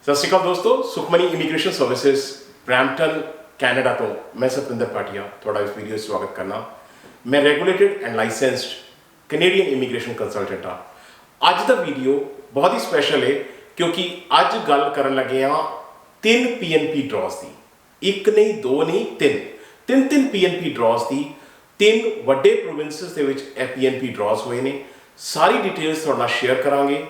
सत श्री अकाल दोस्तों, Sukhmani immigration services Brampton Canada तो मैं सतविंदर भाटिया थोड़ा इस वीडियो स्वागत करना। मैं regulated and licensed Canadian immigration consultant हाँ। अज का वीडियो बहुत ही स्पैशल है क्योंकि अज गल करन लगे हाँ 3 PNP ड्रॉज की। एक नहीं, दो नहीं, तीन PNP ड्रॉज की। 3 वड्डे प्रोविंसेस दे विच PNP ड्रॉज हुए ने। सारी डिटेल्स थोड़ा शेयर करांगे।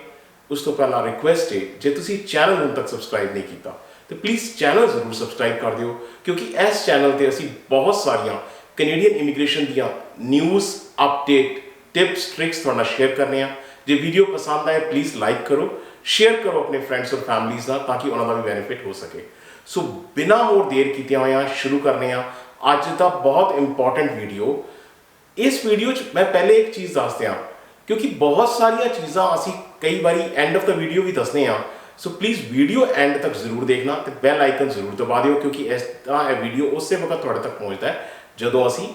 उस तो पहला रिक्वेस्ट है, जे तुसी चैनल हुण तक सबसक्राइब नहीं किया तो प्लीज़ चैनल जरूर सबसक्राइब कर दिओ क्योंकि इस चैनल पर असी बहुत सारिया कैनेडियन इमीग्रेशन दियाँ न्यूज़ अपडेट टिप्स ट्रिक्स थोड़ा शेयर करने। जो वीडियो पसंद आए प्लीज़ लाइक करो, शेयर करो अपने फ्रेंड्स और फैमिलीज़ ना ताकि उन्होंने भी बेनिफिट हो सके। सो बिना मोर देर किए हुए शुरू करने अज का बहुत इंपॉर्टेंट वीडियो। इस वीडियो मैं पहले एक चीज़ दस दियाँ क्योंकि बहुत सारिया चीज़ा असी कई बार एंड ऑफ द वीडियो भी दसने। सो प्लीज़ वीडियो एंड तक जरूर देखना तो बैल आइकन जरूर दबा दिओ क्योंकि इस वीडियो उस वक्त थोड़े तक पहुँचता है जो असी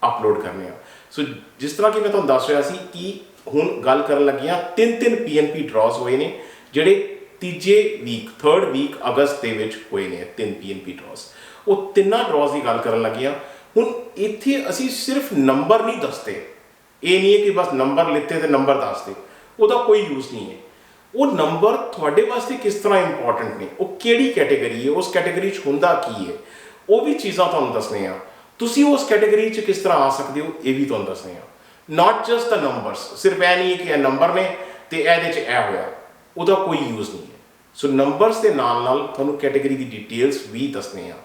अपलोड करने। सो जिस तरह कि मैं तुहानूं दस रहा कि हुण गल करन लगे हाँ 3 PNP ड्रॉज हुए ने जिहड़े तीजे वीक 3rd वीक अगस्त के हुए ने। 3 PNP ड्रॉज वो तिना ड्रॉज की गल करन लगे हाँ। हुण इत्थे असी सिर्फ नंबर नहीं दसते, ये नहीं है कि बस नंबर लेते तो नंबर दसते, उसका कोई यूज़ नहीं है। वो नंबर थोड़े वास्ते किस तरह इंपॉर्टेंट ने, वो केड़ी कैटेगरी है, उस कैटेगरी हुंदा की है, वो भी चीज़ां तुहानूं दसने आ। तुसी उस कैटेगरी किस तरह आ सकते हो ये भी तुहानूं दसने आ। नॉट जस्ट द नंबर्स, सिर्फ यह नहीं है कि यह नंबर ने तो ये होया, उसका कोई यूज़ नहीं है। सो नंबर्स के नाल नाल तुहानूं कैटेगरी की डिटेल्स भी दसने आ।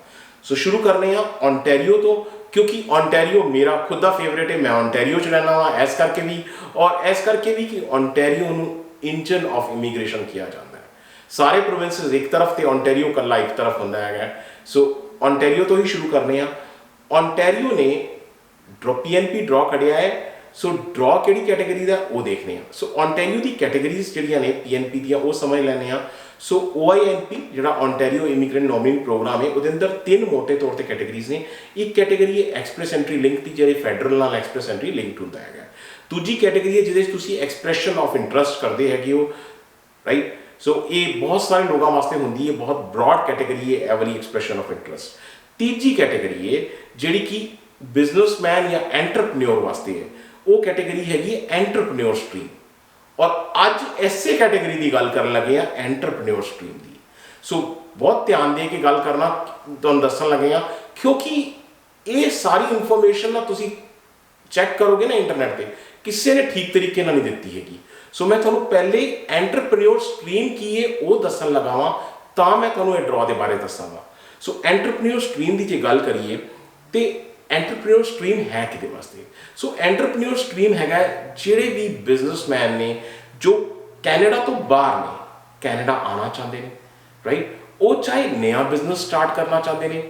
सो शुरू करने ओंटारियो तो क्योंकि ओंटारियो मेरा खुद का फेवरेट है। मैं ओंटारियो च रहना वा इस करके भी, और इस करके भी कि ओंटारियो नूं इंजन ऑफ इमीग्रेशन किया जाता है। सारे प्रोविंसेस एक तरफ तो ओंटारियो कला एक तरफ होंदा है। सो ओंटारियो तो ही शुरू करने। ओंटारियो ने PNP ड्रॉ कढ़िया है। सो ड्रॉ किहड़ी कैटेगरी का वो देखने। सो ओंटारियो की कैटेगरीज जिहड़ियां ने PNP दियां वो समझ लैने। सो OINP जिहड़ा ओंटारियो इमीग्रेंट नॉमिनी प्रोग्राम है उसके अंदर 3 मोटे तौर पर कैटेगरीज ने। एक कैटेगरी है एक्सप्रैस एंट्री लिंक की, जिहड़ी फैडरल नाल एक्सप्रैस एंट्री लिंक्ड होंदा है। दूजी कैटेगरी है जिहदे तुसीं एक्सप्रैशन ऑफ इंटरस्ट करते हैगे हो, राइट। सो ये बहुत सारे लोगों वास्ते होंदी है, बहुत ब्रॉड कैटेगरी है ए वाली एक्सप्रैशन ऑफ इंटरस्ट। तीजी कैटेगरी है जिहड़ी कि बिजनेसमैन या एंटरप्रेन्योर वास्ते है, वो कैटेगरी हैगी एंटरप्रेन्योर स्ट्रीम। और अज इसे कैटेगरी की गल कर लगे हैं एंटरप्रेन्योर स्ट्रीम की। सो बहुत ध्यान दे के गल करना तुहानूं दस्सण लगे हैं क्योंकि ये सारी इन्फॉर्मेशन ना तुसीं चैक करोगे ना इंटरनेट पर, किसी ने ठीक तरीके नहीं दी हैगी। सो मैं तुहानूं पहले एंटरप्रेन्योर स्ट्रीम की है वो दस्सण लगा वां तां मैं तुहानूं ये ड्रॉ के बारे दसांगा। सो एंटरप्रेन्योर स्ट्रीम की जे गल करिए तो एंटरप्रेन्योर स्ट्रीम है किहदे वास्ते। सो एंटरप्रेन्योर स्ट्रीम हैगा जिहड़े भी बिजनेसमैन ने जो कैनेडा तो बाहर ने, कैनेडा आना चाहते हैं, राइट। वो चाहे नया बिजनेस स्टार्ट करना चाहते हैं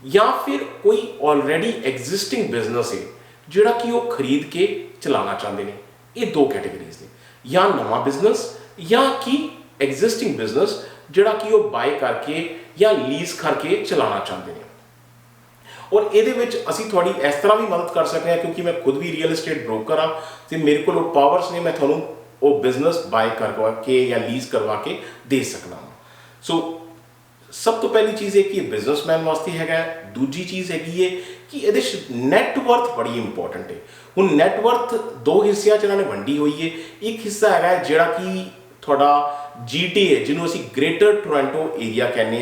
या फिर कोई ऑलरेडी एग्जिस्टिंग बिजनेस है जिहड़ा कि वो खरीद के चलाना चाहते हैं। ये 2 कैटेगरीज ने, या नवा बिजनेस या कि एग्जिस्टिंग बिजनेस जिहड़ा कि वो बाय करके या लीज करके चलाना चाहते हैं। और ये असी थोड़ी इस तरह भी मदद कर सकते हैं क्योंकि मैं खुद भी रियल एस्टेट ब्रोकर हाँ तो मेरे को पावर्स ने, मैं थोड़ा वो बिजनेस बाय करवा के या लीज करवा के दे सकना वा। सो सब तो पहली चीज़ है कि ये बिजनेसमैन वास्ते है। दूजी चीज़ हैगी है कि ये नैटवर्थ बड़ी इंपॉर्टेंट है। हुण नैटवर्थ 2 हिस्सों च इन्होंने वंडी हुई है। एक हिस्सा है जिहड़ा कि थोड़ा GTA जिन्हों असी ग्रेटर टोरंटो एरिया कहने।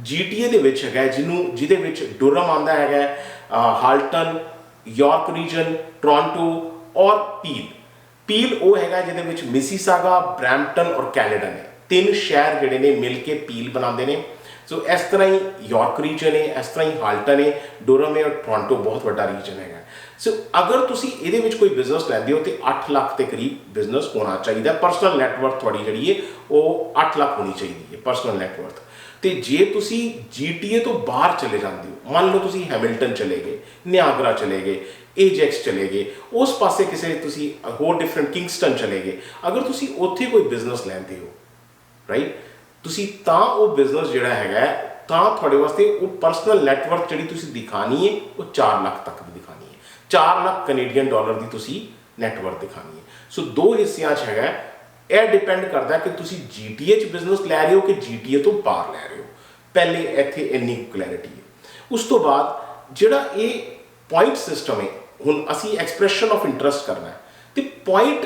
GTA दे विच है जिहदे विच डुरम आंदा है, हाल्टन, यॉर्क रीजन, टोरंटो और पील वो है जिहदे विच मिसिसागा, ब्रैम्पटन और कैलेडन है। 3 शहर जिहड़े ने मिल के पील बनाते हैं। सो इस तरह ही यॉर्क रीजन है, इस तरह ही हाल्टन है, डुरम है और टोरंटो बहुत बड़ा रीजन है। सो अगर तुसी इहदे विच कोई बिजनेस लैंदे हो तो 8 लाख के करीब बिजनेस होना चाहिए। परसनल नैटवर्थ थोड़ी जिहड़ी है वो 8 लाख होनी चाहिए है परसनल नैटवर्थ। तो जे तुसी GTA तो बाहर चले जाते हो, मान लो तुसी हैमिल्टन चले गए, नियाग्रा चले गए, एजेक्स चले गए, उस पासे किसी तुसी होर डिफरेंट किंगस्टन चले गए, अगर तुसी उत्थे कोई बिजनेस लैंदे हो, राइट, तुसी तां वो बिजनेस जिहड़ा हैगा तां तुहाडे वास्ते वो परसनल नैटवर्थ जिहड़ी तुसी दिखानी है वो 4 लाख तक भी दिखानी है। 4 लाख कैनेडियन डॉलर की तुसी नैटवर्थ दिखानी है। सो 2 हिस्सों है ਇਹ ਡਿਪੈਂਡ ਕਰਦਾ ਕਿ ਤੁਸੀਂ GTA 'ਚ ਬਿਜ਼ਨਸ ਲੈ ਰਹੇ ਹੋ ਕਿ GTA ਤੋਂ ਬਾਹਰ ਲੈ ਰਹੇ ਹੋ। ਪਹਿਲੇ ਇੱਥੇ ਇੰਨੀ ਕਲੈਰਿਟੀ ਹੈ। ਉਸ ਤੋਂ ਬਾਅਦ ਜਿਹੜਾ ਇਹ ਪੁਆਇੰਟ ਸਿਸਟਮ ਹੈ, ਹੁਣ ਅਸੀਂ ਐਕਸਪ੍ਰੈਸ਼ਨ ਆਫ ਇੰਟਰਸਟ ਕਰਨਾ ਹੈ ਤੇ ਪੁਆਇੰਟ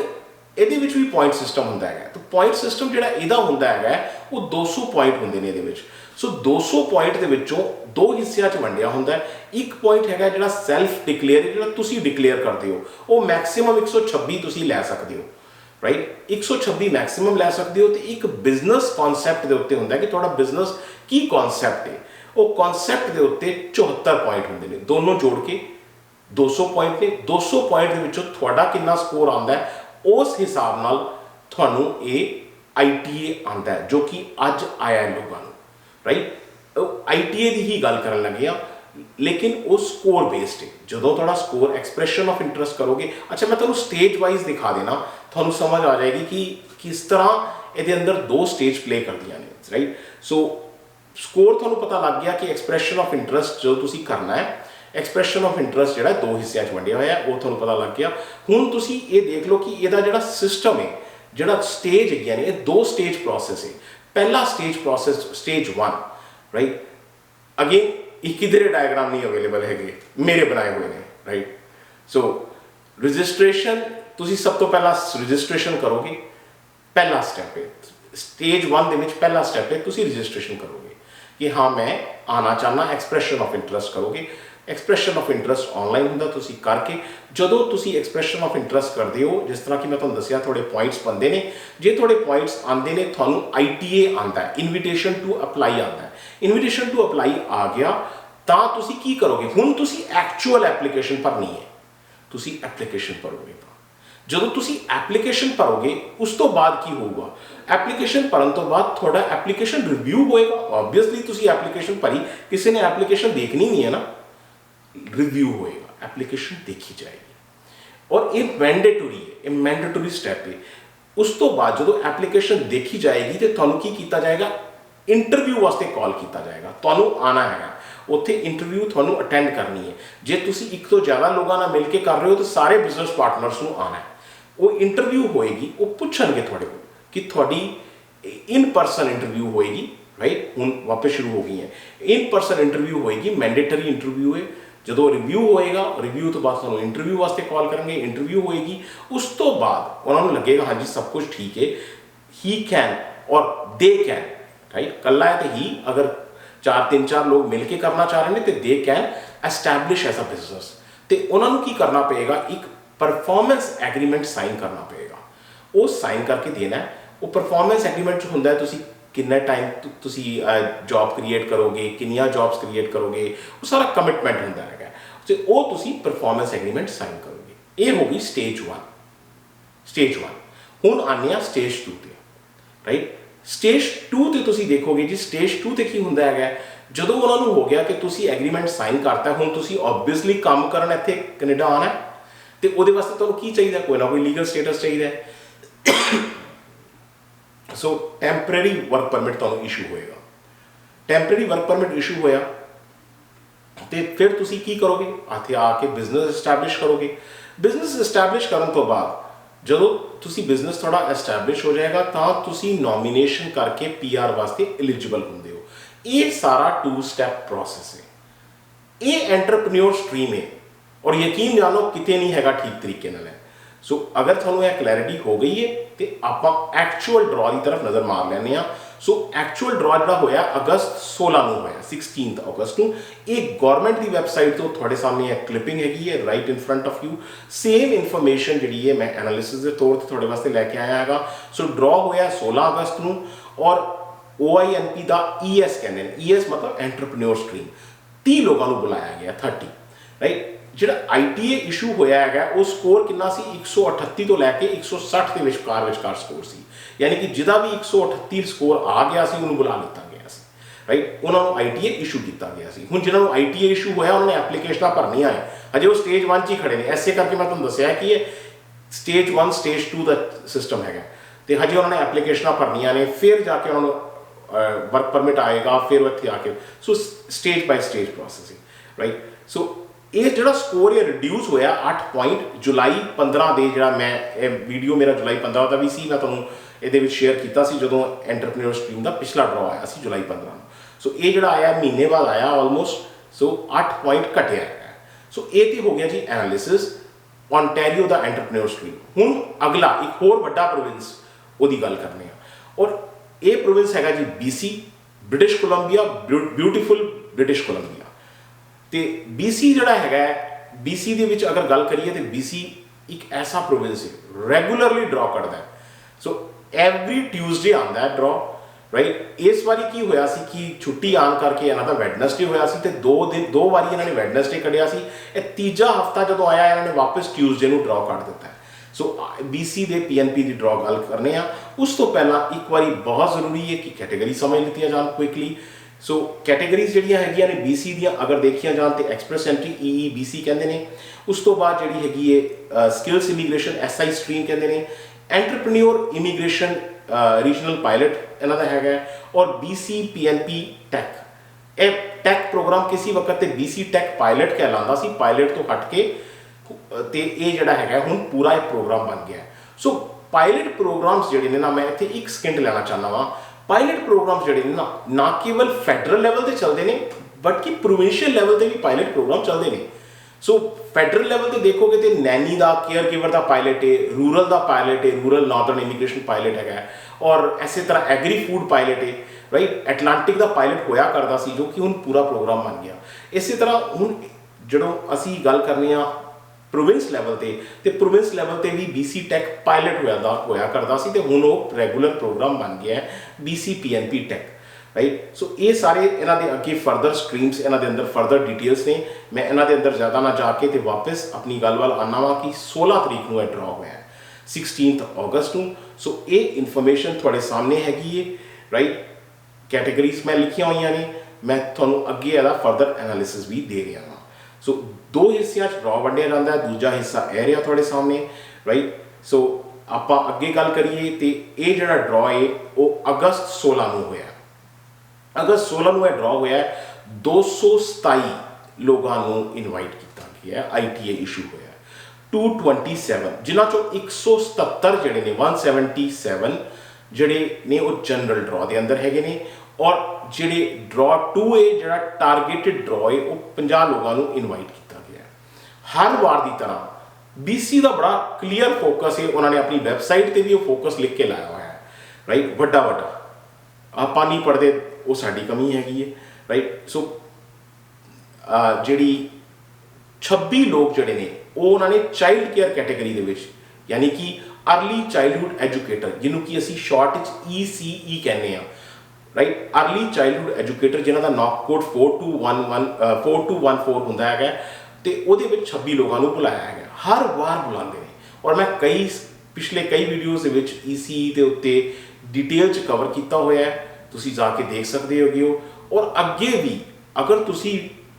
ਇਹਦੇ ਵਿੱਚ ਵੀ ਪੁਆਇੰਟ ਸਿਸਟਮ ਹੁੰਦਾ ਹੈਗਾ। ਤਾਂ ਪੁਆਇੰਟ ਸਿਸਟਮ ਜਿਹੜਾ ਇਹਦਾ ਹੁੰਦਾ ਹੈਗਾ ਉਹ 200 ਪੁਆਇੰਟ ਹੁੰਦੇ ਨੇ ਇਹਦੇ ਵਿੱਚ। ਸੋ 200 ਪੁਆਇੰਟ ਦੇ ਵਿੱਚੋਂ ਦੋ ਹਿੱਸਿਆਂ 'ਚ ਵੰਡਿਆ ਹੁੰਦਾ ਹੈ। ਇੱਕ ਪੁਆਇੰਟ ਹੈਗਾ ਜਿਹੜਾ ਸੈਲਫ ਡਿਕਲੇਅਰ, ਜਿਹੜਾ ਤੁਸੀਂ ਡਿਕਲੇਅਰ ਕਰਦੇ ਹੋ, ਉਹ ਮੈਕਸਿਮਮ 126 ਤੁਸੀਂ ਲੈ ਸਕਦੇ ਹੋ, ਰਾਈਟ। 126 ਮੈਕਸਿਮਮ ਲੈ ਸਕਦੇ ਹੋ। ਤੇ ਇੱਕ ਬਿਜ਼ਨਸ ਕਨਸੈਪਟ ਦੇ ਉੱਤੇ ਹੁੰਦਾ ਕਿ ਤੁਹਾਡਾ ਬਿਜ਼ਨਸ ਕੀ ਕਨਸੈਪਟ ਹੈ, ਉਹ ਕਨਸੈਪਟ ਦੇ ਉੱਤੇ 74 ਪੁਆਇੰਟ ਹੁੰਦੇ ਨੇ। ਦੋਨੋਂ ਜੋੜ ਕੇ 200 ਪੁਆਇੰਟ ਨੇ। 200 ਪੁਆਇੰਟ ਦੇ ਵਿੱਚੋਂ ਤੁਹਾਡਾ ਕਿੰਨਾ ਸਕੋਰ ਆਉਂਦਾ ਹੈ, ਉਸ ਹਿਸਾਬ ਨਾਲ ਤੁਹਾਨੂੰ ਇਹ ITA ਆਉਂਦਾ ਹੈ, ਜੋ ਕਿ ਅੱਜ ਆਇਆ ਲੋਕਾਂ ਨੂੰ, ਰਾਈਟ। ITA ਦੀ ਹੀ ਗੱਲ ਕਰਨ ਲੱਗੇ ਆ, ਲੇਕਿਨ ਉਹ ਸਕੋਰ ਬੇਸਡ ਹੈ। ਜਦੋਂ ਤੁਹਾਡਾ ਸਕੋਰ ਐਕਸਪ੍ਰੈਸ਼ਨ ਆਫ ਇੰਟਰਸਟ ਕਰੋਗੇ, ਅੱਛਾ ਮੈਂ ਤੁਹਾਨੂੰ ਸਟੇਜ ਵਾਈਜ਼ ਦਿਖਾ ਦੇਣਾ, ਤੁਹਾਨੂੰ ਸਮਝ ਆ ਜਾਏਗੀ ਕਿ ਕਿਸ ਤਰ੍ਹਾਂ ਇਹਦੇ ਅੰਦਰ ਦੋ ਸਟੇਜ ਪਲੇ ਕਰਦੀਆਂ ਨੇ, ਰਾਈਟ। ਸੋ ਸਕੋਰ ਤੁਹਾਨੂੰ ਪਤਾ ਲੱਗ ਗਿਆ ਕਿ ਐਕਸਪ੍ਰੈਸ਼ਨ ਆਫ ਇੰਟਰਸਟ ਜੋ ਤੁਸੀਂ ਕਰਨਾ ਹੈ, ਐਕਸਪ੍ਰੈਸ਼ਨ ਆਫ ਇੰਟਰਸਟ ਜਿਹੜਾ ਦੋ ਹਿੱਸਿਆਂ 'ਚ ਵੰਡਿਆ ਹੋਇਆ, ਉਹ ਤੁਹਾਨੂੰ ਪਤਾ ਲੱਗ ਗਿਆ। ਹੁਣ ਤੁਸੀਂ ਇਹ ਦੇਖ ਲਓ ਕਿ ਇਹਦਾ ਜਿਹੜਾ ਸਿਸਟਮ ਹੈ, ਜਿਹੜਾ ਸਟੇਜ ਹੈਗੀਆਂ ਨੇ, ਇਹ ਦੋ ਸਟੇਜ ਪ੍ਰੋਸੈਸ ਹੈ। ਪਹਿਲਾ stage process stage 1, right. Again ਇਹ ਕਿਧਰੇ ਡਾਇਗਰਾਮ ਨਹੀਂ ਅਵੇਲੇਬਲ ਹੈਗੇ, ਮੇਰੇ ਬਣਾਏ ਹੋਏ ਨੇ, ਰਾਈਟ। ਸੋ ਰਜਿਸਟ੍ਰੇਸ਼ਨ, ਤੁਸੀਂ ਸਭ ਤੋਂ ਪਹਿਲਾਂ ਰਜਿਸਟ੍ਰੇਸ਼ਨ ਕਰੋਗੇ, ਪਹਿਲਾ ਸਟੈਪ ਹੈ। ਸਟੇਜ 1 ਦੇ ਵਿੱਚ ਪਹਿਲਾ ਸਟੈਪ ਹੈ ਤੁਸੀਂ ਰਜਿਸਟ੍ਰੇਸ਼ਨ ਕਰੋਗੇ ਕਿ ਹਾਂ ਮੈਂ ਆਉਣਾ ਚਾਹੁੰਦਾ, ਐਕਸਪ੍ਰੈਸ਼ਨ ਆਫ ਇੰਟਰਸਟ ਕਰੋਗੇ। ਐਕਸਪ੍ਰੈਸ਼ਨ ਆਫ ਇੰਟਰਸਟ ਆਨਲਾਈਨ ਹੁੰਦਾ, ਤੁਸੀਂ ਕਰਕੇ ਜਦੋਂ ਤੁਸੀਂ ਐਕਸਪ੍ਰੈਸ਼ਨ ਆਫ ਇੰਟਰਸਟ ਕਰਦੇ ਹੋ, ਜਿਸ ਤਰ੍ਹਾਂ ਕਿ ਮੈਂ ਤੁਹਾਨੂੰ ਦੱਸਿਆ ਤੁਹਾਡੇ ਪੁਆਇੰਟਸ ਬਣਦੇ ਨੇ। ਜੇ ਤੁਹਾਡੇ ਪੁਆਇੰਟਸ ਆਉਂਦੇ ਨੇ, ਤੁਹਾਨੂੰ ITA ਆਉਂਦਾ ਹੈ, ਇਨਵੀਟੇਸ਼ਨ ਟੂ ਅਪਲਾਈ ਆਉਂਦਾ ਹੈ। ਇਨਵੀਟੇਸ਼ਨ ਟੂ ਅਪਲਾਈ ਆ ਗਿਆ ਤਾਂ ਤੁਸੀਂ ਕੀ ਕਰੋਗੇ, ਹੁਣ ਤੁਸੀਂ ਐਕਚੁਅਲ ਐਪਲੀਕੇਸ਼ਨ ਭਰਨੀ ਹੈ। ਤੁਸੀਂ ਐਪਲੀਕੇਸ਼ਨ ਭਰੋਗੇ। ਜਦੋਂ ਤੁਸੀਂ ਐਪਲੀਕੇਸ਼ਨ ਭਰੋਗੇ, ਉਸ ਤੋਂ ਬਾਅਦ ਕੀ ਹੋਊਗਾ, ਐਪਲੀਕੇਸ਼ਨ ਭਰਨ ਤੋਂ ਬਾਅਦ ਤੁਹਾਡਾ ਐਪਲੀਕੇਸ਼ਨ ਰਿਵਿਊ ਹੋਏਗਾ। ਓਬਵੀਅਸਲੀ ਤੁਸੀਂ ਐਪਲੀਕੇਸ਼ਨ ਭਰੀ, ਕਿਸੇ ਨੇ ਐਪਲੀਕੇਸ਼ਨ ਦੇਖਣੀ ਨਹੀਂ ਹੈ ਨਾ, ਰਿਵਿਊ ਹੋਏਗਾ, ਐਪਲੀਕੇਸ਼ਨ ਦੇਖੀ ਜਾਏਗੀ। ਔਰ ਇਹ ਮੈਂਡੇਟਰੀ ਹੈ, ਇਹ ਮੈਂਡੇਟਰੀ ਸਟੈਪ ਹੈ। ਉਸ ਤੋਂ ਬਾਅਦ ਜਦੋਂ ਐਪਲੀਕੇਸ਼ਨ ਦੇਖੀ ਜਾਏਗੀ ਤੇ ਤੁਹਾਨੂੰ ਕੀ ਕੀਤਾ ਜਾਏਗਾ, ਇੰਟਰਵਿਊ ਵਾਸਤੇ ਕਾਲ ਕੀਤਾ ਜਾਏਗਾ। ਤੁਹਾਨੂੰ ਆਉਣਾ ਹੈਗਾ ਉੱਥੇ, ਇੰਟਰਵਿਊ ਤੁਹਾਨੂੰ ਅਟੈਂਡ ਕਰਨੀ ਹੈ। ਜੇ ਤੁਸੀਂ ਇੱਕ ਤੋਂ ਜ਼ਿਆਦਾ ਲੋਕਾਂ ਨਾਲ ਮਿਲ ਕੇ ਕਰ ਰਹੇ ਹੋ ਤਾਂ ਸਾਰੇ ਬਿਜ਼ਨਸ ਪਾਰਟਨਰਸ ਨੂੰ ਆਉਣਾ ਹੈ। ਉਹ ਇੰਟਰਵਿਊ ਹੋਏਗੀ, ਉਹ ਪੁੱਛਣਗੇ ਤੁਹਾਡੇ ਕੋਲ ਕਿ ਤੁਹਾਡੀ ਇਨ ਪਰਸਨ ਇੰਟਰਵਿਊ ਹੋਏਗੀ, ਰਾਈਟ। ਹੁਣ ਵਾਪਸ ਸ਼ੁਰੂ ਹੋ ਗਈ ਹੈ, ਇਨ ਪਰਸਨ ਇੰਟਰਵਿਊ ਹੋਏਗੀ, ਮੈਂਡੇਟਰੀ ਇੰਟਰਵਿਊ ਹੈ। ਜਦੋਂ ਰਿਵਿਊ ਹੋਏਗਾ, ਰਿਵਿਊ ਤੋਂ ਬਾਅਦ ਤੁਹਾਨੂੰ ਇੰਟਰਵਿਊ ਵਾਸਤੇ ਕਾਲ ਕਰਨਗੇ, ਇੰਟਰਵਿਊ ਹੋਏਗੀ। ਉਸ ਤੋਂ ਬਾਅਦ ਉਹਨਾਂ ਨੂੰ ਲੱਗੇਗਾ ਹਾਂਜੀ ਸਭ ਕੁਝ ਠੀਕ ਹੈ, ਹੀ ਕੈਨ ਔਰ ਦੇ ਕੈਨ, ਰਾਈਟ। ਕੱਲਾ ਹੈ ਤੇ ਹੀ, ਅਗਰ 3-4 ਲੋਕ ਮਿਲ ਕੇ ਕਰਨਾ ਚਾਹ ਰਹੇ ਨੇ ਤੇ ਦੇ can establish as a business. ਤੇ ਉਹਨਾਂ ਨੂੰ ਕੀ ਕਰਨਾ ਪਏਗਾ, ਇੱਕ ਪਰਫਾਰਮੈਂਸ ਐਗਰੀਮੈਂਟ ਸਾਈਨ ਕਰਨਾ ਪਏਗਾ। ਉਹ ਸਾਈਨ ਕਰਕੇ ਦੇਣਾ। ਉਹ ਪਰਫਾਰਮੈਂਸ ਐਗਰੀਮੈਂਟ 'ਚ ਹੁੰਦਾ ਤੁਸੀਂ ਕਿੰਨਾ ਟਾਈਮ ਤੁਸੀਂ ਜੌਬ ਕ੍ਰੀਏਟ ਕਰੋਗੇ, ਕਿੰਨੀਆਂ ਜੌਬਸ ਕ੍ਰੀਏਟ ਕਰੋਗੇ, ਉਹ ਸਾਰਾ ਕਮਿਟਮੈਂਟ ਹੁੰਦਾ ਹੈਗਾ। ਤੇ ਉਹ ਤੁਸੀਂ ਪਰਫਾਰਮੈਂਸ ਐਗਰੀਮੈਂਟ ਸਾਈਨ ਕਰੋਗੇ। ਇਹ ਹੋ ਗਈ ਸਟੇਜ 1। ਸਟੇਜ 1। ਹੁਣ ਆਉਂਦੇ ਹਾਂ ਸਟੇਜ 2 ਤੇ, ਰਾਈਟ। ਸਟੇਜ 2 ਤੇ ਤੁਸੀਂ ਦੇਖੋਗੇ ਜੀ, ਸਟੇਜ 2 ਤੇ ਕੀ ਹੁੰਦਾ ਹੈਗਾ, ਜਦੋਂ ਉਹਨਾਂ ਨੂੰ ਹੋ ਗਿਆ ਕਿ ਤੁਸੀਂ ਐਗਰੀਮੈਂਟ ਸਾਈਨ ਕਰਤਾ, ਹੁਣ ਤੁਸੀਂ ਓਬਵੀਅਸਲੀ ਕੰਮ ਕਰਨ ਇੱਥੇ ਕੈਨੇਡਾ ਆਉਣਾ ਤੇ ਉਹਦੇ ਵਾਸਤੇ ਤੁਹਾਨੂੰ ਕੀ ਚਾਹੀਦਾ, ਕੋਈ ਨਾ ਕੋਈ ਲੀਗਲ ਸਟੇਟਸ ਚਾਹੀਦਾ ਹੈ। ਸੋ ਟੈਂਪਰੇਰੀ ਵਰਕ ਪਰਮਿਟ ਤੁਹਾਨੂੰ ਇਸ਼ੂ ਹੋਏਗਾ। ਟੈਂਪਰੇਰੀ ਵਰਕ ਪਰਮਿਟ ਇਸ਼ੂ ਹੋਇਆ ਤੇ ਫਿਰ ਤੁਸੀਂ ਕੀ ਕਰੋਗੇ, ਇੱਥੇ ਆ ਕੇ ਬਿਜ਼ਨਸ ਐਸਟੈਬਲਿਸ਼ ਕਰੋਗੇ। ਬਿਜ਼ਨਸ ਐਸਟੈਬਲਿਸ਼ ਕਰਨ ਤੋਂ ਬਾਅਦ ਜਦੋਂ ਤੁਸੀਂ ਬਿਜ਼ਨਸ ਤੁਹਾਡਾ ਐਸਟੈਬਲਿਸ਼ ਹੋ ਜਾਏਗਾ ਤਾਂ ਤੁਸੀਂ ਨੋਮੀਨੇਸ਼ਨ ਕਰਕੇ PR ਵਾਸਤੇ ਐਲੀਜੀਬਲ ਹੁੰਦੇ ਹੋ। ਇਹ ਸਾਰਾ 2 ਸਟੈਪ ਪ੍ਰੋਸੈਸ ਹੈ। ਇਹ ਐਂਟਰਪ੍ਰੀਨਿਓਰ ਸਟਰੀਮ ਹੈ ਔਰ ਯਕੀਨ ਜਾਣੋ ਕਿਤੇ ਨਹੀਂ ਹੈਗਾ ਠੀਕ ਤਰੀਕੇ ਨਾਲ ਹੈ। ਸੋ ਅਗਰ ਤੁਹਾਨੂੰ ਇਹ ਕਲੈਰਿਟੀ ਹੋ ਗਈ ਹੈ ਤੇ ਆਪਾਂ ਐਕਚੁਅਲ ਡਰਾ ਦੀ ਤਰਫ ਨਜ਼ਰ ਮਾਰ ਲੈਂਦੇ ਹਾਂ। ਸੋ ਐਕਚੁਅਲ ਡਰਾ ਜਿਹੜਾ ਹੋਇਆ ਅਗਸਤ 16 ਨੂੰ ਹੋਇਆ, 16 ਅਗਸਤ ਨੂੰ। ਇਹ ਗਵਰਨਮੈਂਟ ਦੀ ਵੈਬਸਾਈਟ ਤੋਂ ਤੁਹਾਡੇ ਸਾਹਮਣੇ ਇਹ ਕਲਿੱਪਿੰਗ ਹੈਗੀ ਹੈ, right in front of you. Same information ਜਿਹੜੀ ਹੈ ਮੈਂ ਐਨਾਲਿਸਿਸ ਦੇ ਤੌਰ ਤੇ ਤੁਹਾਡੇ ਵਾਸਤੇ ਲੈ ਕੇ ਆਇਆ ਹੈਗਾ। ਸੋ ਡਰਾ ਹੋਇਆ 16 ਅਗਸਤ ਨੂੰ ਔਰ OINP ਦਾ ES ਕਹਿੰਦੇ ਨੇ, ES ਮਤਲਬ ਐਂਟਰਪ੍ਰੀਨਿਓਰ ਸਟਰੀਮ, 30 ਲੋਕਾਂ ਨੂੰ ਬੁਲਾਇਆ ਗਿਆ, 30, ਰਾਈਟ। ਜਿਹੜਾ ITA ਇਸ਼ੂ ਹੋਇਆ ਹੈਗਾ ਉਹ ਸਕੋਰ ਕਿੰਨਾ ਸੀ, 138 ਤੋਂ ਲੈ ਕੇ 160 ਦੇ ਵਿਚਕਾਰ ਸਕੋਰ ਸੀ। ਯਾਨੀ ਕਿ ਜਿਹਦਾ ਵੀ 138 ਸਕੋਰ ਆ ਗਿਆ ਸੀ ਉਹਨੂੰ ਬੁਲਾ ਲਿੱਤਾ ਗਿਆ ਸੀ, ਰਾਈਟ। ਉਹਨਾਂ ਨੂੰ ITA ਇਸ਼ੂ ਕੀਤਾ ਗਿਆ ਸੀ। ਹੁਣ ਜਿਹਨਾਂ ਨੂੰ ITA ਇਸ਼ੂ ਹੋਇਆ ਉਹਨਾਂ ਨੇ ਐਪਲੀਕੇਸ਼ਨਾਂ ਭਰਨੀਆਂ ਹੈ, ਅਜੇ ਉਹ ਸਟੇਜ 1 'ਚ ਹੀ ਖੜੇ ਨੇ। ਐਸੇ ਕਰਕੇ ਮੈਂ ਤੁਹਾਨੂੰ ਦੱਸਿਆ ਕਿ ਇਹ ਸਟੇਜ 1 ਸਟੇਜ 2 ਦਾ ਸਿਸਟਮ ਹੈਗਾ ਤੇ ਹਜੇ ਉਹਨਾਂ ਨੇ ਐਪਲੀਕੇਸ਼ਨਾਂ ਭਰਨੀਆਂ ਨੇ, ਫਿਰ ਜਾ ਕੇ ਉਹਨਾਂ ਨੂੰ ਵਰਕ ਪਰਮਿਟ ਆਏਗਾ, ਫਿਰ ਇੱਥੇ ਆ ਕੇ। ਸੋ ਸਟੇਜ ਬਾਈ ਸਟੇਜ ਪ੍ਰੋਸੈਸ ਹੈ, ਰਾਈਟ। ਸੋ ਇਹ ਜਿਹੜਾ ਸਕੋਰ ਇਹ ਰਿਡਿਊਸ ਹੋਇਆ 8 ਪੁਆਇੰਟ ਜੁਲਾਈ 15 ਦੇ, ਜਿਹੜਾ ਮੈਂ ਇਹ ਵੀਡੀਓ ਮੇਰਾ ਜੁਲਾਈ 15 ਦਾ ਵੀ ਸੀ, ਮੈਂ ਤੁਹਾਨੂੰ ये शेयर किया जो एंटरप्रेन्योर स्ट्रीम का पिछला ड्रॉ आया सी जुलाई 15 ਨੂੰ। सो ये जोड़ा आया महीने बाद आया ऑलमोस्ट, सो 8 पॉइंट घटिया है। सो ये तो हो गया जी एनालिसिस ओंटारियो का एंटरप्रेन्योर स्ट्रीम। हुण अगला एक होर वड्डा प्रोविंस उहदी गल करने और ये प्रोविंस है जी BC, British Columbia, beautiful British Columbia. तो BC जोड़ा है BC दे विच अगर गल करिए तो BC एक ऐसा प्रोविंस है रेगुलरली ड्रॉ करता है। सो एवरी ट्यूसडे आता है ड्रॉ, राइट। इस बारी की होया सी कि छुट्टी आन करके इन्हों का वैडनसडे होया सी ते दो बारी इन्होंने वैडनसडे कढ़िया सी। ये तीजा हफ्ता जो आया इन्होंने वापस ट्यूसडे को ड्रॉ कर दिता है। सो BC के PNP की ड्रॉ गल करने उस तो पहला एक बार बहुत जरूरी है कि कैटेगरी समझ लीतियां जान क्विकली। सो कैटेगरीज जड़ियाँ है BC दियाँ अगर देखिया जान तो एक्सप्रैस एंट्री EEBC कहते हैं। उस तो बाद जी हैगी स्किल्स इमीग्रेशन SI स्ट्रीम कहते हैं। एंटरप्रेन्योर इमीग्रेशन रीजनल पायलट इन्हों का है और BC PNP टैक। ये टैक प्रोग्राम किसी वक्त BC टैक पायलट कहलाता सी, पायलट तो हट के तो ये जोड़ा है हुण पूरा एक प्रोग्राम बन गया। सो पायलट प्रोग्राम्स जोड़े ने ना मैं इतने एक सेकेंड लेना चाहना वा। पायलट प्रोग्राम्स जोड़े ने ना केवल फैडरल लैवल पर चलते हैं बट कि प्रोविंशियल लैवल पर भी पायलट प्रोग्राम चलते हैं। सो फैडरल लैवल पर देखोगे तो नैनी का केयर गिवर का पायलट है, रूरल का पायलट है, रूरल नॉर्दर्न इमीग्रेशन पायलट है और इस तरह एग्री फूड पायलट है, राइट। एटलांटिक का पायलट होया करता सी जो कि हुण पूरा प्रोग्राम बन गया। इस तरह हुण जो असी गल करने प्रोविंस लैवल ते प्रोविंस लैवल ते भी BC टैक पायलट होया करता सी ते हुण वो रेगूलर प्रोग्राम बन गया है BC PNP टैक, राइट। सो ये सारे इन्हों के अगे फर्दर स्ट्रीम्स इन्हों के अंदर फर्दर डिटेल्स ने। मैं इन्हों के अंदर ज़्यादा ना जाके तो वापस अपनी गल वाल आना वा कि 16 तरीक को ड्रॉ होया 16 अगस्त को। सो ये इन्फॉर्मेशन थोड़े सामने हैगी है, राइट। कैटेगरीज मैं लिखिया हुई ने, मैं थोड़ा अगे यदा फर्दर एनालिसिस भी दे रहा हाँ। सो 2 हिस्सों ड्रॉ वंडिया जाता है, दूजा हिस्सा यह रहा थोड़े सामने, राइट। सो आप अगे गल करिए तो ये जो ड्रॉ है वो अगस्त 16 को होया। अगस्त 16 को ड्रॉ होया 227 लोगों को इनवाइट किया गया, ITA इशू होया 227 जिन्हों चो 177 जड़े ने 177 जड़े ने वो जनरल ड्रॉ के अंदर है ने और जेडे ड्रॉ 2A जो टारगेटेड ड्रॉ है वो 50 लोगों को इनवाइट किया गया। हर बार की तरह BC का बड़ा क्लीयर फोकस है, उन्होंने अपनी वैबसाइट पर भी वो फोकस लिख के लाया हुआ है, राइट। वड्डा आप नहीं पढ़ते वो साड़ी कमी हैगी है, राइट। सो जी 26 लोग जोड़े ने वो उन्होंने चाइल्ड केयर कैटेगरी के यानी कि अर्ली चाइल्डहुड एजुकेटर जिन्हों कि असी शॉर्ट ECE कहने हैं, राइट। अर्ली चाइल्डहुड एजुकेटर जिन्हों का नॉक कोड 4214 होंदा है तो वो 26 लोगों को बुलाया है। हर बार बुलाते हैं और मैं पिछले कई वीडियोज़ ECE के उत्ते डिटेल कवर किया हुआ है, तुसी जाके देख सकते हो। और अगे भी अगर तुसी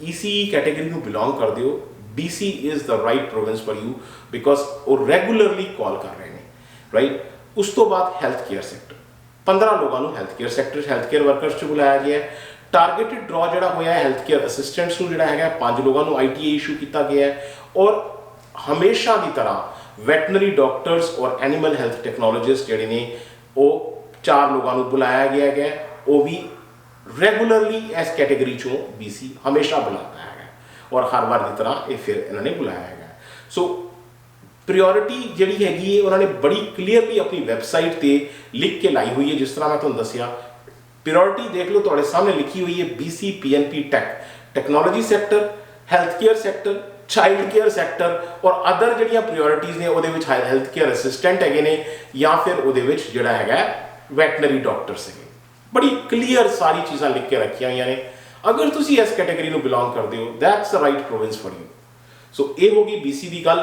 ECE कैटेगरी को बिलोंग करते हो BC is the right province for you because वो रेगुलरली कॉल कर रहे हैं, राइट। उस तो बाद हैल्थ केयर सैक्टर 15 लोगों को हेल्थ केयर वर्कर्स च बुलाया गया है। टारगेटेड ड्रॉ जो होया है हेल्थ केयर असिस्टेंट्स को जोड़ा है 5 लोगों को ITA इशू किया गया है और हमेशा की तरह वैटनरी डॉक्टर्स और एनिमल हेल्थ टेक्नोलॉजिस्ट जोड़े ने वो 4 लोगों को बुलाया गया है। वो भी रेगुलरली इस कैटेगरी चों BC हमेशा बुलाता है और हर बार की तरह ये फिर इन्होंने बुलाया है। सो प्रियोरिटी जी हैगी उन्होंने बड़ी क्लीयरली अपनी वैबसाइट पर लिख के लाई हुई है। जिस तरह मैं तुहानूं दसिया प्रियोरिटी देख लो तुहाडे सामने लिखी हुई है BC PNP tech, technology sector, health care sector, child care sector और अदर जड़ियाँ प्रियोरिटीज़ ने वो हैल्थ केयर असिस्टेंट है या फिर वो जोड़ा है वैटनरी डॉक्टर्स है। बड़ी क्लीयर सारी चीज़ा लिख के रखी हुई ने। अगर तुम इस कैटेगरी को बिलोंग करते हो that's the right province for you. So ये होगी BC की गल,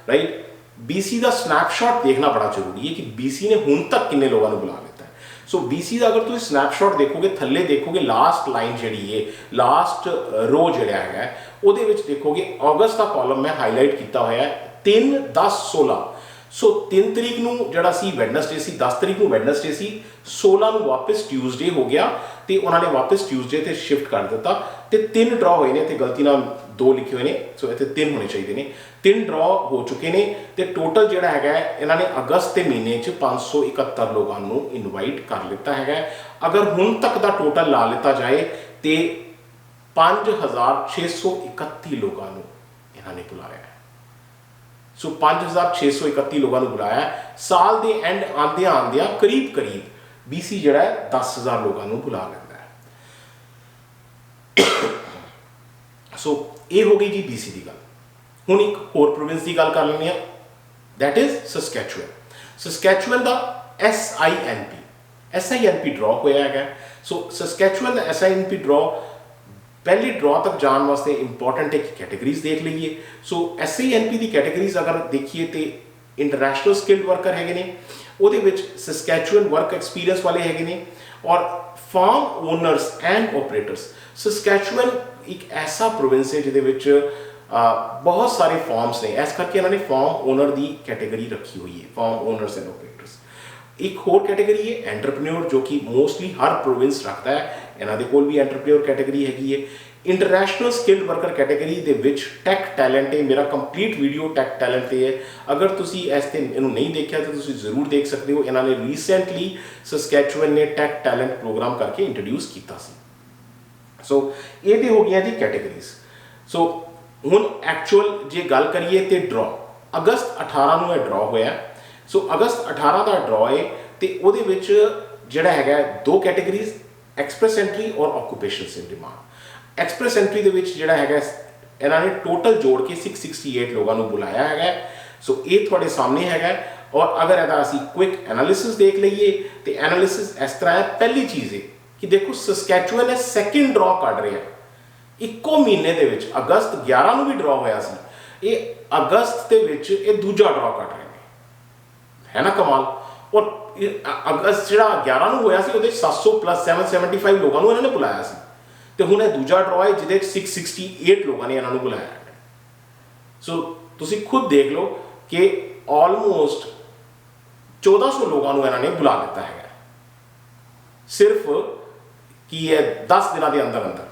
राइट। BC का स्नैपशॉट देखना बड़ा जरूरी है कि BC ने हुण तक किन्ने लोगों को बुला लेता है। सो BC का अगर तुम स्नैपशॉट देखोगे थल्ले देखोगे लास्ट लाइन जी है लास्ट रो जोड़ा है वो देखोगे अगस्त का कॉलम मैं हाईलाइट किया हुआ है 3, 10, 16। सो 3 तरीक को जरा सी वैडनसडे सी, 10 तरीक को वैडनसडे सी, 16 को वापस ट्यूसडे हो गया तो उन्होंने वापस ट्यूसडे से शिफ्ट कर दिता तो 3 ड्रॉ हुए हैं तो गलती ना 2 लिखे हुए ने, सो इत्थे 3 होने चाहिए ने। 3 ड्रॉ हो चुके ने ते टोटल जिहड़ा हैगा इन्हां ने अगस्त के महीने 571 लोगों को इनवाइट कर लिता है। अगर हुण तक का टोटल ला लिता जाए तो 5631 लोगों को इन्होंने बुलाया है। सो 5631 लोगों को बुलाया। साल के एंड आंदे आंदे करीब करीब BC जिहड़ा 10,000 लोगों को बुला लेंदा है। सो ये हो गई जी BC की गल। हुण एक होर प्रोविंस की गल कर लैंदे हां, दैट इज सस्कैचुअन। सस्कैचुअन का SINP ड्रॉ होया है। सो सस्कैचुअन का SINP ड्रॉ पहले ड्रॉ तक जाने वास्ते इंपॉर्टेंट है कि कैटेगरीज देख लीजिए। सो SINP की कैटेगरीज अगर देखिए तो इंटरनेशनल स्किल्ड वर्कर है, वो सस्कैचुअन वर्क एक्सपीरियंस वाले है, और farm owners and operators. Saskatchewan एक ऐसा प्रोविंस है जिहदे बहुत सारे फॉर्म्स ने, इस करके इन्होंने फॉर्म ओनर की कैटेगरी रखी हुई है, फॉर्म ओनर्स एंड ऑपरेटर्स। एक होर कैटेगरी है एंटरप्रेन्योर, जो कि मोस्टली हर प्रोविंस रखता है। इन्होंने कोल भी एंटरप्रेन्योर कैटेगरी हैगी है। इंटरनेशनल स्किल्ड वर्कर कैटेगरी दे विच टैक टैलेंट है। मेरा कंप्लीट वीडियो टैक टैलेंट पे है, अगर तुसी इस ते इन्हू नहीं देखा तो तुसी जरूर देख सकते हो। इन्होंने रिसेंटली सस्कैचुअन ने टैक टैलेंट प्रोग्राम करके इंट्रोड्यूस किया सी। सो ये तो हो गया जी कैटेगरीज। सो हुण एक्चुअल जे गल करिए तो ड्रॉ अगस्त 18 को ड्रॉ होया। सो अगस्त 18 का ड्रॉ है तो वो जिहड़ा हैगा 2 कैटेगरीज, एक्सप्रैस एंट्री और ऑक्यूपेशनस इन डिमांड। एक्सप्रैस एंट्री दे विच जिहड़ा हैगा इन्होंने टोटल जोड़ के 668 लोगों को बुलाया है। सो ये थोड़े सामने है। और अगर इहदा असीं क्विक एनालिसिस देख लीए तो एनालिसिस इस तरह है। पहली चीज़ है कि देखो सस्कैचुअन ने सैकेंड ड्रॉ कढ़ रहा है इक्को महीने दे विच। अगस्त 11 को भी ड्रॉ होया सी, ये अगस्त के विच ये दूजा ड्रॉ कढ़ रहे हैं, है ना कमाल। और अगस्त जो 11 को होया सी उहदे 700 प्लस 775 लोगों को इन्होंने बुलाया सी, तो हुण दूजा ड्रॉ है जिहदे 668 लोगों ने इन्होंने बुलाया है। सो तुसीं खुद देख लो कि ऑलमोस्ट 1400 लोगों को इन्होंने बुला लिता है सिर्फ की है 10 दिनों के अंदर अंदर।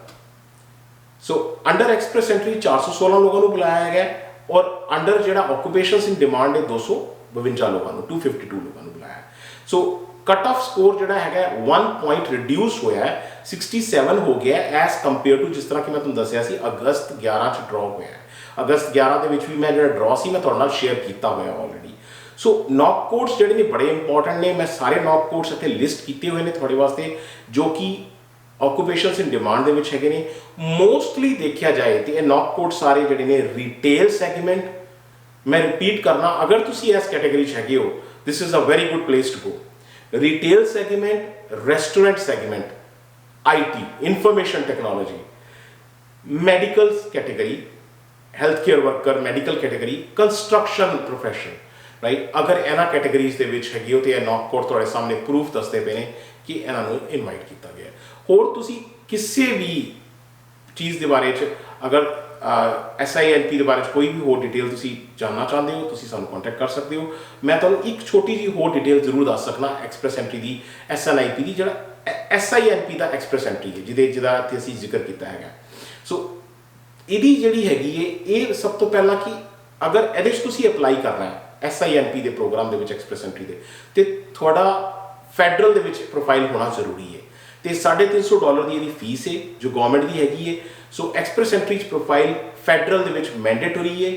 सो अंडर एक्सप्रैस एंट्री 416 लोगों को बुलाया गया, और अंडर जो ऑक्यूपेशंस इन डिमांड है 252 लोगों को 252 लोगों को बुलाया। सो कट ऑफ स्कोर जो है 1 पॉइंट रिड्यूस होया है, 67 हो गया एज कंपेयर टू जिस तरह कि मैं तुम दसिया सी अगस्त 11 च ड्रॉ होया है। अगस्त 11 के भी मैं जो ड्रॉ सी मैं तुहाडे नाल शेयर किया हुआ ऑलरेडी। सो नॉक कोड्स जिहड़े ने बड़े इंपॉर्टेंट ने, मैं सारे नॉक कोड्स इत्थे लिस्ट किए हुए हैं थोड़े वास्ते, जो कि ऑक्यूपेशंस इन डिमांड दे विच हैगे ने। मोस्टली देखा जाए तो ये नॉक कोड सारे जिहड़े ने रिटेल सैगमेंट, मैं रिपीट करना अगर तुसी इस कैटेगरी हैगे हो this is a very good place to go. Retail segment, restaurant segment, IT information technology, medical category, health care worker medical category, construction profession, right. अगर इन्हां कैटेगरीज दे विच हैगे हो तो यह नॉक कोड तुहाडे सामने प्रूफ दसते पे ने कि इन्हों इनवाइट किया गया। होर तुसी किसी भी चीज़ के बारे अगर SINP के बारे कोई भी होर डिटेल तुसी जानना चाहते हो तुसी सानू कॉन्टैक्ट कर सकते हो। मैं तुहानू एक छोटी जी होर डिटेल जरूर दस सकना एक्सप्रैस एंट्री की, SNIP की, जिहड़ा SINP का एक्सप्रैस एंट्री है जिहदा असीं जिक्र किया है। सो इहदी जिहड़ी हैगी है ये सब तो पहला कि अगर इहदे च तुसी अप्लाई करना है SINP के प्रोग्राम के एक्सप्रैस एंट्री के, तो थोड़ा फैडरल दे विच प्रोफाइल होना जरूरी है। तो $350 की यदि फीस है जो गवर्नमेंट की हैगी है। सो एक्सप्रैस एंट्री प्रोफाइल फैडरल दे विच मैंडेटरी है।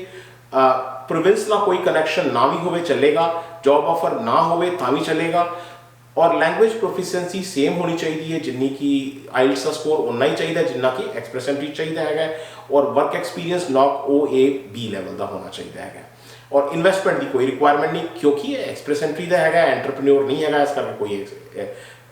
प्रोविंस का कोई कनैक्शन ना भी हो चलेगा, जॉब ऑफर ना हो भी चलेगा, और लैंग्वेज प्रोफिशिएंसी सेम होनी चाहिए जिन्नी की IELTS का स्कोर उन्ना ही चाहिए जिन्ना कि एक्सप्रैस एंट्री चाहिए है, और work experience NOC OA-B level का होना चाहिए है। और इन्वेस्टमेंट की कोई रिक्वायरमेंट नहीं क्योंकि एक्सप्रैस एंट्री का है, एंटरप्रेन्योर नहीं है, इस करके कोई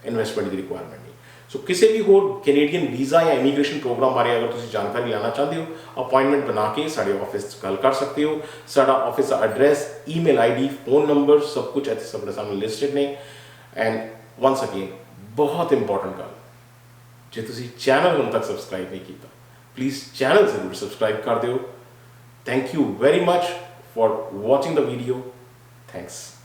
इन्वेस्टमेंट की रिक्वायरमेंट नहीं। सो किसी भी होर कैनेडियन वीज़ा या इमीग्रेशन प्रोग्राम बारे अगर तुम जानकारी लेना चाहते हो अपॉइंटमेंट बना के साढ़े ऑफिस गल कर सकते हो। साढ़ा ऑफिस का address, email ID, phone number सब कुछ इतने सब सामने लिस्टेड ने। एंड वंस अगेन बहुत इंपॉर्टेंट गल, जो तुम चैनल हम तक सबसक्राइब नहीं किया प्लीज़ चैनल जरूर सबसक्राइब कर दो। Thank you very much for watching the video. Thanks.